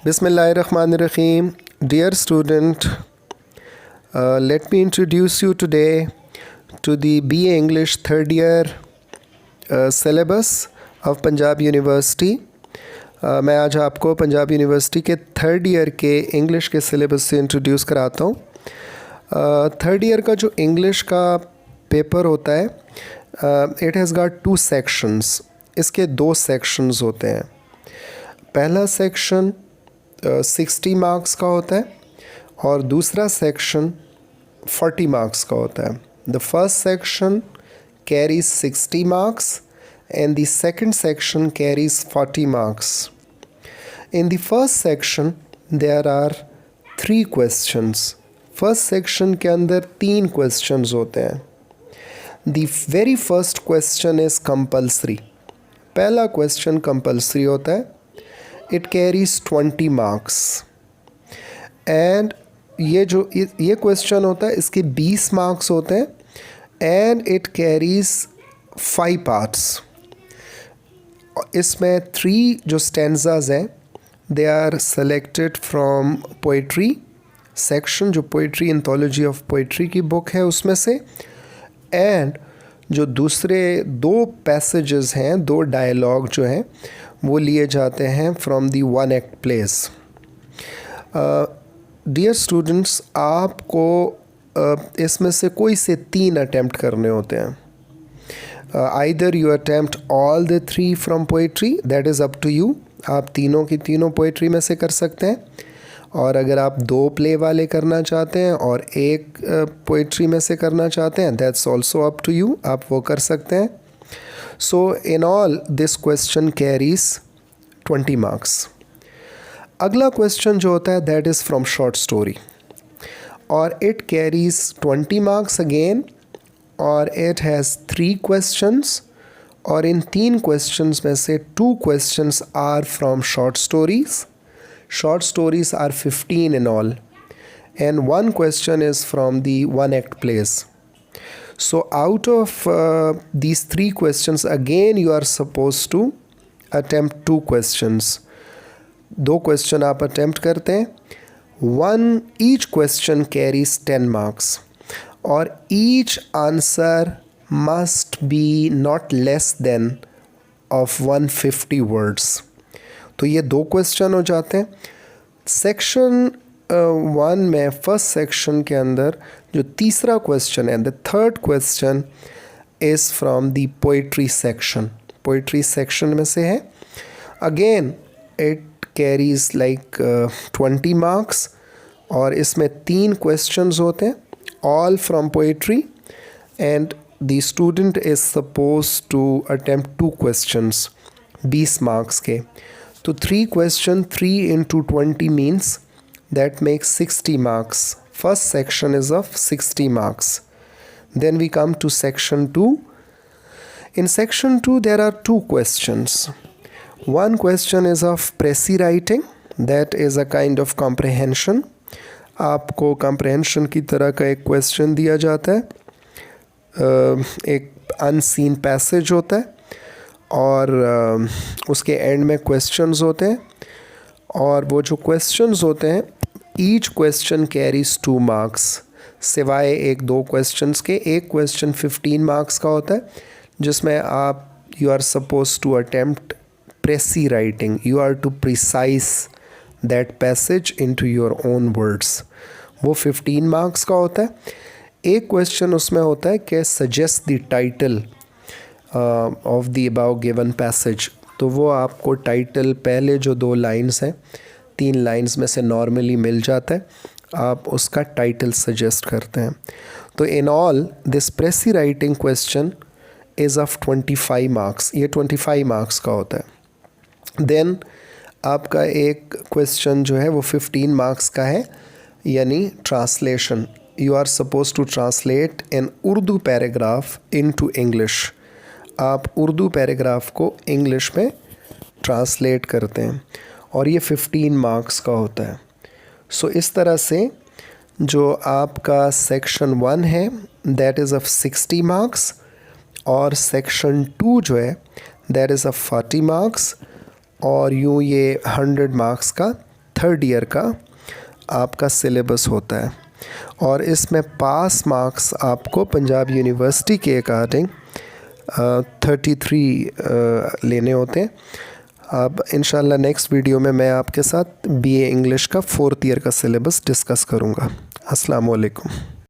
Bismillahirrahmanirrahim. Dear student, let me introduce you today to the BA English third year syllabus of Punjab University. मैं आज आपको Punjab university के third year के English के syllabus से introduce कराता हूँ। थर्ड ईयर का जो इंग्लिश का पेपर होता है, इट हैज़ गॉट 2 सेक्शंस। इसके 2 सेक्शंस होते हैं। पहला सेक्शन 60 मार्क्स का होता है और दूसरा सेक्शन 40 मार्क्स का होता है। The first section carries 60 marks and the second section carries 40 marks. In the first section there are 3 questions. First section के अंदर 3 questions होते हैं. The very first question is compulsory. पहला question compulsory होता है. It carries 20 marks. And ये question होता है, इसके 20 marks होते हैं and it carries 5 parts. इसमें 3 जो स्टैंजाज हैं, they are selected from poetry section, जो पोइट्री एंथोलॉजी ऑफ पोइट्री की बुक है उसमें से, एंड जो दूसरे 2 पैसेजेस हैं, 2 डायलॉग जो हैं वो लिए जाते हैं from the one act plays. Dear students, आपको इसमें से कोई से 3 अटैम्प्ट करने होते हैं। Either you attempt all the 3 from poetry, that is up to you. आप तीनों की तीनों पोइट्री में से कर सकते हैं, और अगर आप 2 प्ले वाले करना चाहते हैं और 1 पोइट्री में से करना चाहते हैं, that's also up to you. आप वो कर सकते हैं। So in all this question carries 20 marks. अगला क्वेश्चन जो होता है that is from short story, और it carries 20 marks again, और it has 3 questions, और इन 3 questions में से 2 questions are from short stories. Short stories are 15 in all, and 1 question is from the one act plays. So out of these 3 questions, again you are supposed to attempt 2 questions. 2 question आप attempt करते हैं। Each question carries 10 marks. और each answer must be not less than of 150 words. तो ये 2 question हो जाते हैं। Section 1 में फर्स्ट सेक्शन के अंदर जो तीसरा क्वेश्चन है, the third question is from the poetry section. Poetry section में से है। Again it carries like 20 marks, और इसमें 3 क्वेश्चंस होते हैं, all from poetry, and the student is supposed to attempt 2 questions 20 marks के। तो 3 question 3 into 20 means that makes 60 marks. First section is of 60 marks. Then we come to section 2. In section 2 there are 2 questions. One question is of précis writing, that is a kind of comprehension. आपको comprehension की तरह का एक question दिया जाता है, एक unseen passage होता है, और उसके एंड में क्वेश्चंस होते हैं, और वो जो क्वेश्चंस होते हैं, ईच क्वेश्चन कैरीज 2 मार्क्स, सिवाय 1-2 क्वेश्चंस के। एक क्वेश्चन 15 मार्क्स का होता है, जिसमें आप you are suppose to attempt precis writing, you are to precise that passage into your own words. वो 15 मार्क्स का होता है। एक क्वेश्चन उसमें होता है कि suggest the title of the above given passage. तो वो आपको टाइटल पहले जो 2 लाइन्स हैं, 3 लाइन्स में से नॉर्मली मिल जाता है, आप उसका टाइटल सजेस्ट करते हैं। तो in all this प्रेसी writing question is of 25 marks. ये 25 मार्क्स का होता है। देन आपका एक क्वेश्चन जो है वो 15 मार्क्स का है, यानी translation. You are suppose to translate an Urdu paragraph into English. आप उर्दू पैराग्राफ को इंग्लिश में ट्रांसलेट करते हैं, और ये 15 मार्क्स का होता है। सो इस तरह से जो आपका सेक्शन 1 है दैट इज़ ऑफ 60 मार्क्स, और सेक्शन 2 जो है दैट इज़ ऑफ 40 मार्क्स, और यूँ ये 100 मार्क्स का थर्ड ईयर का आपका सिलेबस होता है और इसमें पास मार्क्स आपको पंजाब यूनिवर्सिटी के अकॉर्डिंग 33 लेने होते हैं। अब इंशाल्लाह नेक्स्ट वीडियो में मैं आपके साथ बीए इंग्लिश का 4th ईयर का सिलेबस डिस्कस करूँगा। अस्सलाम वालेकुम।